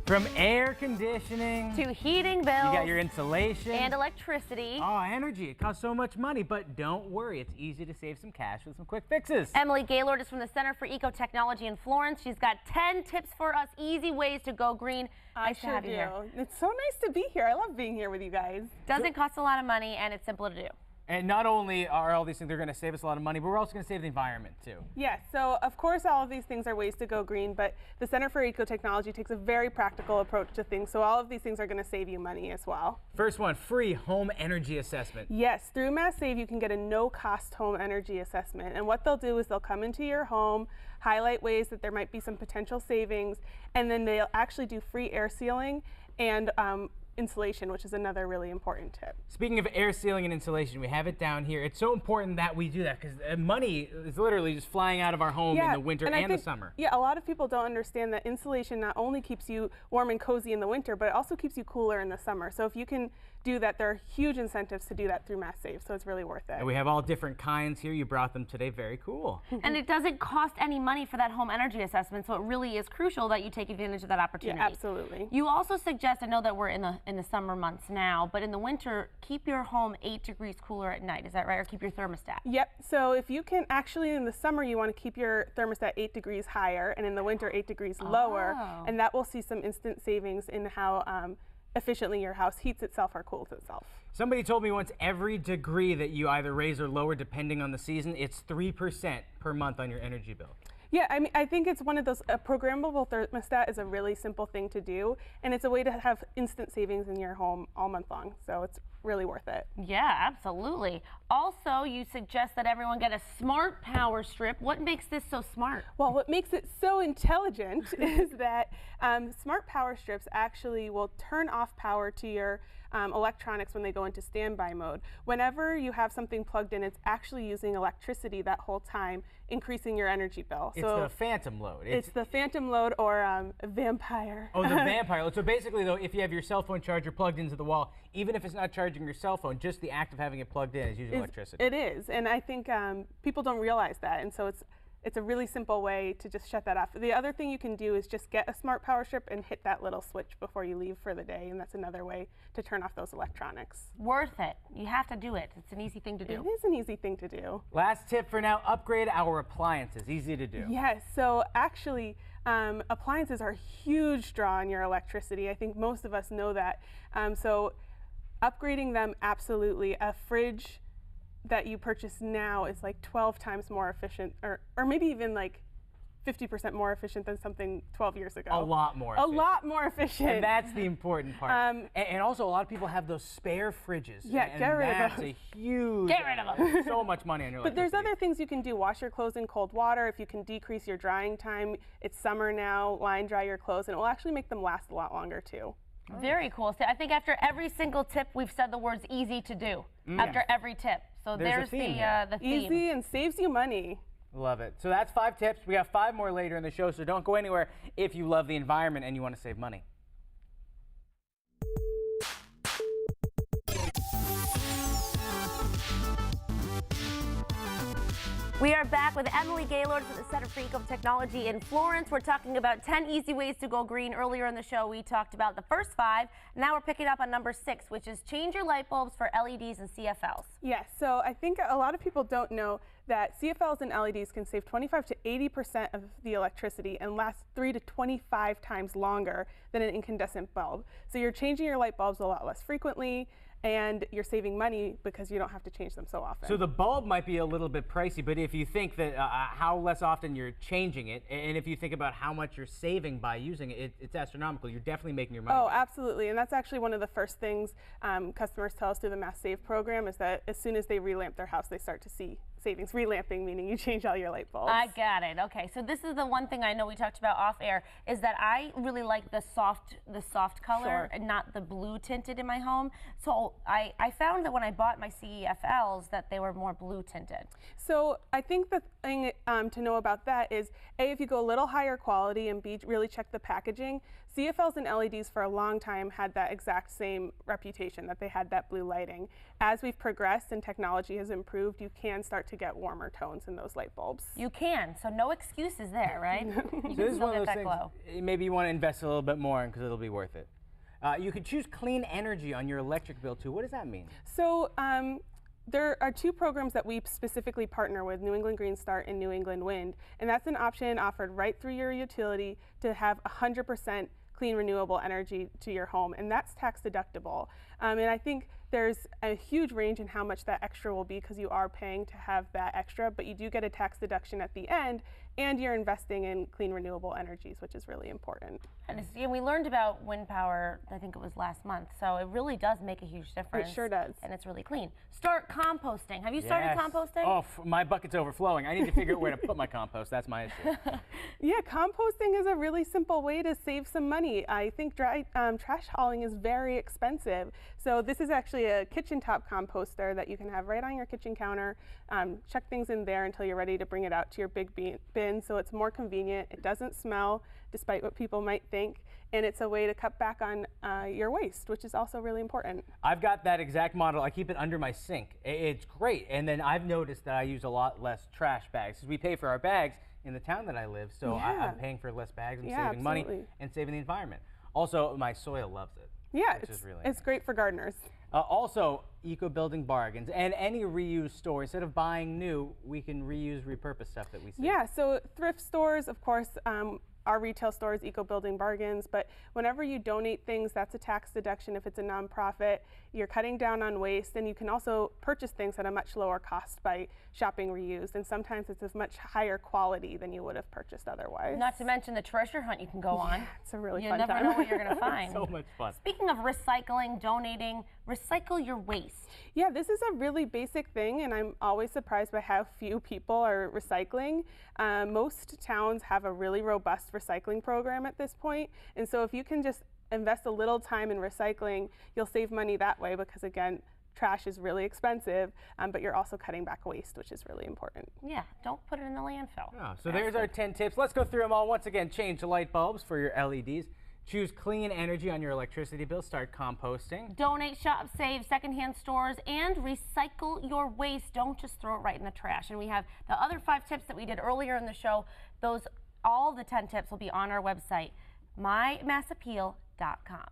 From air conditioning to heating bills. You got your insulation. And electricity. Oh, energy. It costs so much money, but don't worry. It's easy to save some cash with some quick fixes. Emily Gaylord is from the Center for Eco-Technology in Florence. She's got 10 tips for us, easy ways to go green. Nice to have you here. It's so nice to be here. I love being here with you guys. Doesn't cost a lot of money, and it's simple to do. And not only are all these things, they're going to save us a lot of money, but we're also going to save the environment too. Yes, so of course all of these things are ways to go green, but the Center for Eco-Technology takes a very practical approach to things, so all of these things are going to save you money as well. First one, free home energy assessment. Yes, through Mass Save you can get a no-cost home energy assessment, and what they'll do is they'll come into your home, highlight ways that there might be some potential savings, and then they'll actually do free air sealing and insulation, which is another really important tip. Speaking of air sealing and insulation, we have it down here. It's so important that we do that because money is literally just flying out of our home in the winter and the summer. Yeah, a lot of people don't understand that insulation not only keeps you warm and cozy in the winter, but it also keeps you cooler in the summer. So if you can do that, there are huge incentives to do that through Mass Save, so it's really worth it. And we have all different kinds here. You brought them today. Very cool. And it doesn't cost any money for that home energy assessment, so it really is crucial that you take advantage of that opportunity. Yeah, absolutely. You also suggest, I know that we're in the summer months now, but in the winter, keep your home 8 degrees cooler at night. Is that right? Or keep your thermostat? Yep. So if you can actually, in the summer, you want to keep your thermostat 8 degrees higher, and in the winter, 8 degrees lower, and that will see some instant savings in how efficiently your house heats itself or cools itself. Somebody told me once every degree that you either raise or lower, depending on the season, it's 3% per month on your energy bill. Yeah, I mean, I think it's one of those, a programmable thermostat is a really simple thing to do, and it's a way to have instant savings in your home all month long, so it's really worth it. Yeah, absolutely. Also, you suggest that everyone get a smart power strip. What makes this so smart? Well, what makes it so intelligent is that smart power strips actually will turn off power to your electronics when they go into standby mode. Whenever you have something plugged in, it's actually using electricity that whole time, increasing your energy bill. It's the phantom load. It's the phantom load or vampire. Oh, the vampire load. So basically, though, if you have your cell phone charger plugged into the wall, even if it's not charging your cell phone, just the act of having it plugged in is using electricity. It is, and I think people don't realize that, and so it's a really simple way to just shut that off. The other thing you can do is just get a smart power strip and hit that little switch before you leave for the day, and that's another way to turn off those electronics. Worth it. You have to do it. It's an easy thing to do. It is an easy thing to do. Last tip for now, upgrade our appliances. Easy to do. Yes, so actually appliances are a huge draw on your electricity. I think most of us know that. So upgrading them, absolutely. A fridge that you purchase now is like 12 times more efficient, or maybe even like 50% more efficient than something 12 years ago. A lot more efficient. A lot more efficient. And that's the important part. And also, a lot of people have those spare fridges. Yeah, and get rid of them. that's a huge... Get rid of them. So much money on your But there's electricity. other things you can do. Wash your clothes in cold water. If you can decrease your drying time, it's summer now, line dry your clothes, and it will actually make them last a lot longer too. Very cool. So I think after every single tip, we've said the words easy to do after every tip. So there's the theme. Easy and saves you money. Love it. So that's 5 tips. We got 5 more later in the show, so don't go anywhere if you love the environment and you want to save money. We are back with Emily Gaylord from the Center for Eco-Technology in Florence. We're talking about 10 easy ways to go green. Earlier in the show, we talked about the first 5. Now we're picking up on number 6, which is change your light bulbs for LEDs and CFLs. Yes, so I think a lot of people don't know that CFLs and LEDs can save 25 to 80% of the electricity and last 3 to 25 times longer than an incandescent bulb. So you're changing your light bulbs a lot less frequently, and you're saving money because you don't have to change them so often. So the bulb might be a little bit pricey, but if you think that how less often you're changing it, and if you think about how much you're saving by using it, it's astronomical. You're definitely making your money. Oh, absolutely, and that's actually one of the first things customers tell us through the Mass Save program is that as soon as they relamp their house, they start to see savings. Relamping meaning you change all your light bulbs. I got it. Okay, so this is the one thing I know we talked about off air is that I really like the soft color and not the blue tinted in my home. So I found that when I bought my CEFLs that they were more blue tinted. So I think the thing to know about that is A, if you go a little higher quality, and B, really check the packaging. CFLs and LEDs for a long time had that exact same reputation, that they had that blue lighting. As we've progressed and technology has improved, you can start to get warmer tones in those light bulbs. You can, so no excuses there, right? You So can this is still one of get those that things, glow. maybe you want to invest a little bit more in because it'll be worth it. You could choose clean energy on your electric bill too. What does that mean? So there are two programs that we specifically partner with, New England Green Start and New England Wind, and that's an option offered right through your utility to have 100% clean renewable energy to your home, and that's tax deductible. And I think there's a huge range in how much that extra will be because you are paying to have that extra, but you do get a tax deduction at the end, and you're investing in clean renewable energies, which is really important. And we learned about wind power, I think it was last month, so it really does make a huge difference. It sure does. And it's really clean. Start composting. Have you started Yes. composting? Oh, my bucket's overflowing. I need to figure out where to put my compost. That's my issue. Yeah, composting is a really simple way to save some money. I think trash hauling is very expensive. So this is actually a kitchen top composter that you can have right on your kitchen counter. Chuck things in there until you're ready to bring it out to your big bin. So it's more convenient. It doesn't smell, despite what people might think. And it's a way to cut back on your waste, which is also really important. I've got that exact model. I keep it under my sink. It's great. And then I've noticed that I use a lot less trash bags because we pay for our bags in the town that I live. So Yeah. I'm paying for less bags. I'm Yeah, saving money absolutely. and saving the environment. Also, my soil loves it. Yeah, which is really it's nice. great for gardeners. Also, eco-building bargains and any reuse store. Instead of buying new, we can reuse, repurpose stuff that we see. Yeah, so thrift stores, of course, our retail stores, eco-building bargains, but whenever you donate things, that's a tax deduction if it's a nonprofit. You're cutting down on waste, and you can also purchase things at a much lower cost by shopping reused, and sometimes it's of much higher quality than you would have purchased otherwise. Not to mention the treasure hunt you can go on. It's a really You fun never time. know what you're going to find. So much fun. Speaking of recycling, donating, recycle your waste. Yeah, this is a really basic thing, and I'm always surprised by how few people are recycling. Most towns have a really robust recycling program at this point, and so if you can just invest a little time in recycling, you'll save money that way because, again, trash is really expensive, but you're also cutting back waste, which is really important. Yeah, don't put it in the landfill. Oh, so there's our 10 tips. Let's go through them all. Once again, change the light bulbs for your LEDs. Choose clean energy on your electricity bill. Start composting. Donate, shop, save, secondhand stores, and recycle your waste. Don't just throw it right in the trash. And we have the other 5 tips that we did earlier in the show. All the 10 tips will be on our website, mymassappeal.com.